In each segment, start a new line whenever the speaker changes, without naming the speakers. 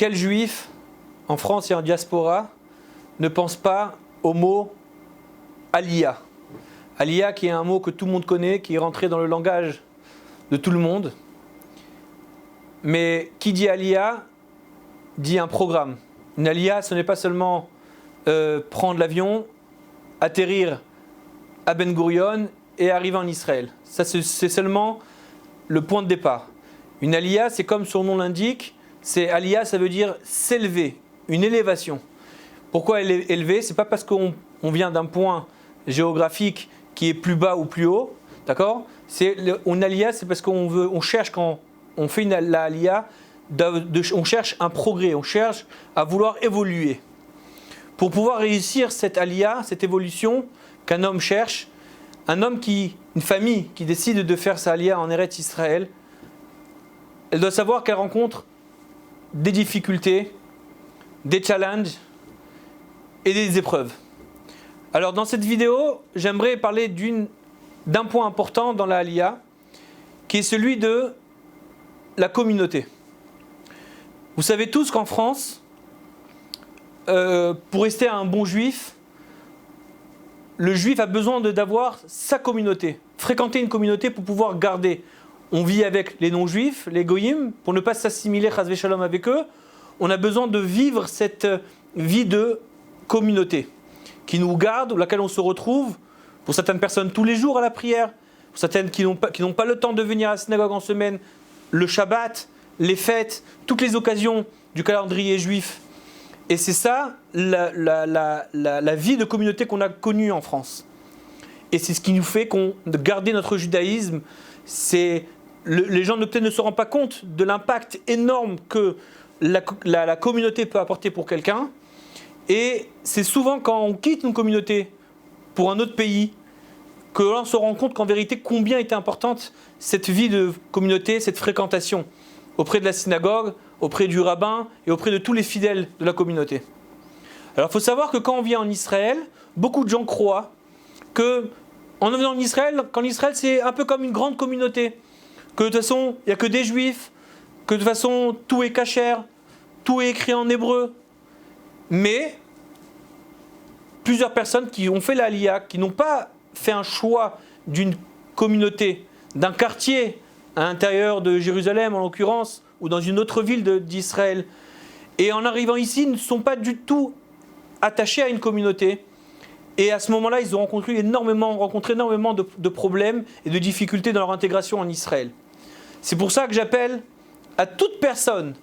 quel juif, en France et en diaspora, ne pense pas au mot Aliyah? Aliyah qui est un mot que tout le monde connaît, qui est rentré dans le langage de tout le monde. Mais qui dit Aliyah dit un programme. Une Aliyah, ce n'est pas seulement prendre l'avion, atterrir à Ben Gurion et arriver en Israël. Ça, c'est seulement le point de départ. Une Aliyah, c'est comme son nom l'indique, Aliyah, ça veut dire s'élever, une élévation. Pourquoi elle est élevée? C'est pas parce qu'on vient d'un point géographique qui est plus bas ou plus haut, d'accord? Une Aliyah, c'est parce on cherche, quand on fait la Aliyah, on cherche un progrès, on cherche à vouloir évoluer. Pour pouvoir réussir cette Aliyah, cette évolution qu'un homme cherche, une famille qui décide de faire sa Aliyah en Eretz Israël, elle doit savoir qu'elle rencontre des difficultés, des challenges et des épreuves. Alors dans cette vidéo, j'aimerais parler d'un point important dans la Aliyah, qui est celui de la communauté. Vous savez tous qu'en France, pour rester un bon juif, le juif a besoin d'avoir sa communauté, fréquenter une communauté pour pouvoir garder. On vit avec les non-juifs, les goyim, pour ne pas s'assimiler chas v'shalom avec eux. On a besoin de vivre cette vie de communauté qui nous garde, laquelle on se retrouve, pour certaines personnes tous les jours à la prière, pour certaines qui n'ont pas le temps de venir à la synagogue en semaine, le Shabbat, les fêtes, toutes les occasions du calendrier juif. Et c'est ça la vie de communauté qu'on a connue en France. Et c'est ce qui nous fait de garder notre judaïsme. Les gens peut-être ne se rendent pas compte de l'impact énorme que la communauté peut apporter pour quelqu'un. Et c'est souvent quand on quitte une communauté pour un autre pays que l'on se rend compte qu'en vérité combien était importante cette vie de communauté, cette fréquentation auprès de la synagogue, auprès du rabbin et auprès de tous les fidèles de la communauté. Alors il faut savoir que quand on vient en Israël, beaucoup de gens croient qu'en venant en Israël, qu'en Israël c'est un peu comme une grande communauté, que de toute façon il n'y a que des juifs, que de toute façon tout est kasher, tout est écrit en hébreu. Mais plusieurs personnes qui ont fait la Aliyah, qui n'ont pas fait un choix d'une communauté, d'un quartier à l'intérieur de Jérusalem en l'occurrence, ou dans une autre ville d'Israël, et en arrivant ici, ne sont pas du tout attachés à une communauté. Et à ce moment-là, ils ont rencontré énormément de problèmes et de difficultés dans leur intégration en Israël. C'est pour ça que j'appelle à toute personne,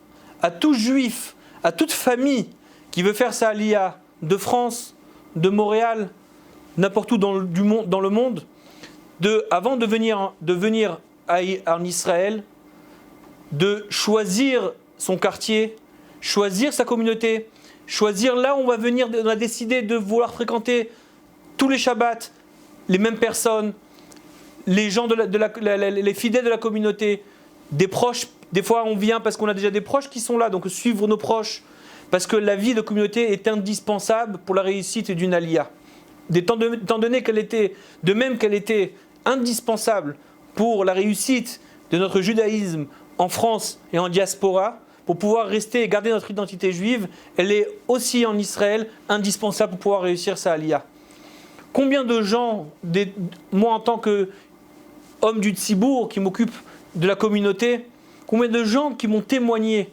à tout juif, à toute famille qui veut faire sa Aliyah de France, de Montréal, n'importe où dans le monde, avant de venir en Israël, de choisir son quartier, choisir sa communauté, choisir là où on va venir, on a décidé de vouloir fréquenter tous les Shabbats, les mêmes personnes, les gens les fidèles de la communauté, des proches. Des fois on vient parce qu'on a déjà des proches qui sont là, donc suivre nos proches, parce que la vie de communauté est indispensable pour la réussite d'une Aliyah. Étant donné de même qu'elle était indispensable pour la réussite de notre judaïsme en France et en diaspora, pour pouvoir rester et garder notre identité juive, elle est aussi en Israël indispensable pour pouvoir réussir sa Aliyah. Combien de gens, moi en tant qu'homme du Tzibour qui m'occupe de la communauté, combien de gens qui m'ont témoigné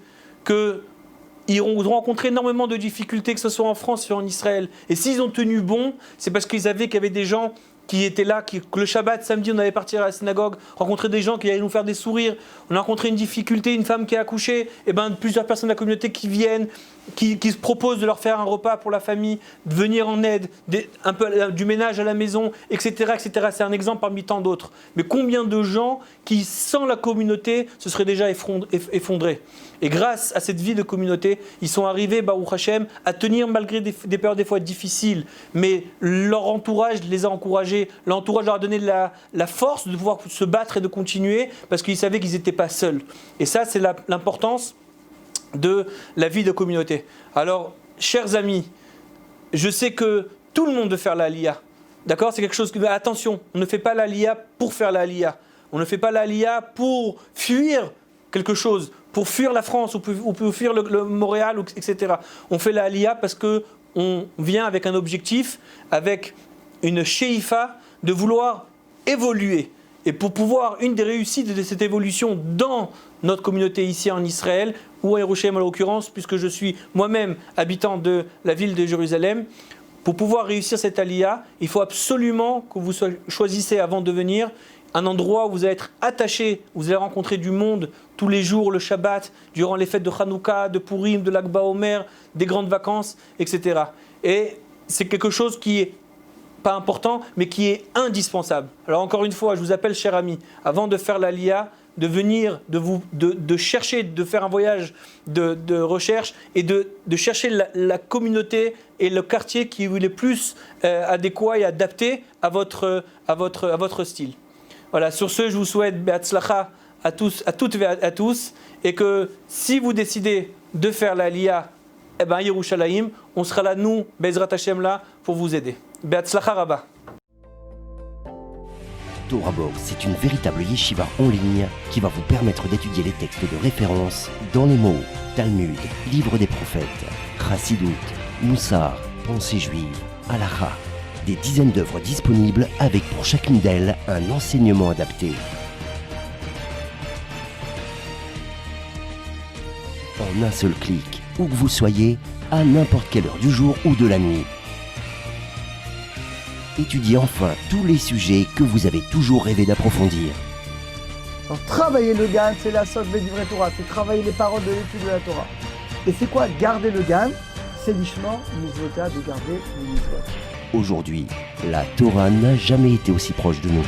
qu'ils ont rencontré énormément de difficultés, que ce soit en France ou en Israël. Et s'ils ont tenu bon, c'est parce qu'ils savaient qu'il y avait des gens qui étaient là, que le Shabbat, samedi, on allait partir à la synagogue, rencontrer des gens qui allaient nous faire des sourires. On a rencontré une difficulté, une femme qui a accouché, et plusieurs personnes de la communauté qui viennent, qui se proposent de leur faire un repas pour la famille, de venir en aide, un peu du ménage à la maison, etc., etc. C'est un exemple parmi tant d'autres. Mais combien de gens qui, sans la communauté, se seraient déjà effondrés? Et grâce à cette vie de communauté, ils sont arrivés, Baruch Hashem, à tenir malgré des périodes des fois difficiles. Mais leur entourage les a encouragés, l'entourage leur a donné la force de pouvoir se battre et de continuer, parce qu'ils savaient qu'ils n'étaient pas seuls. Et ça, c'est l'importance de la vie de communauté. Alors, chers amis, je sais que tout le monde veut faire la Aliyah. D'accord? C'est quelque chose que... Attention, on ne fait pas la Aliyah pour faire la Aliyah. On ne fait pas la Aliyah pour fuir quelque chose, pour fuir la France ou pour fuir le Montréal, etc. On fait la Aliyah parce qu'on vient avec un objectif, avec une she'ifa de vouloir évoluer. Et pour pouvoir, une des réussites de cette évolution dans notre communauté ici en Israël, ou à Yerushalayim en l'occurrence, puisque je suis moi-même habitant de la ville de Jérusalem, pour pouvoir réussir cette aliyah, il faut absolument que vous choisissez avant de venir un endroit où vous allez être attaché, où vous allez rencontrer du monde tous les jours, le Shabbat, durant les fêtes de Hanouka, de Purim, de l'Akba Omer, des grandes vacances, etc. Et c'est quelque chose qui est pas important, mais qui est indispensable. Alors encore une fois, je vous appelle, chers amis, avant de faire l'aliyah, de venir, de chercher, de faire un voyage de recherche et de chercher la communauté et le quartier qui est le plus adéquat et adapté à votre style. Voilà, sur ce, je vous souhaite be'atzlacha à toutes et à tous, et que si vous décidez de faire l'aliyah, Yerushalayim, on sera là, nous, Bezrat Hashem, là, pour vous aider. Be'atzlacha Rabba.
Torah Box, c'est une véritable yeshiva en ligne qui va vous permettre d'étudier les textes de référence dans les mots Talmud, Livre des prophètes, Chassidut, Moussar, Pensée juive, Halakha. Des dizaines d'œuvres disponibles avec pour chacune d'elles un enseignement adapté. En un seul clic, où que vous soyez, à n'importe quelle heure du jour ou de la nuit. Étudiez enfin tous les sujets que vous avez toujours rêvé d'approfondir.
Alors, travailler le GAN, c'est la sotte Bédivrei Torah, c'est travailler les paroles de l'étude de la Torah. Et c'est quoi garder le GAN? C'est l'ishma, mitzvota, de garder les mitzvot.
Aujourd'hui, la Torah n'a jamais été aussi proche de nous.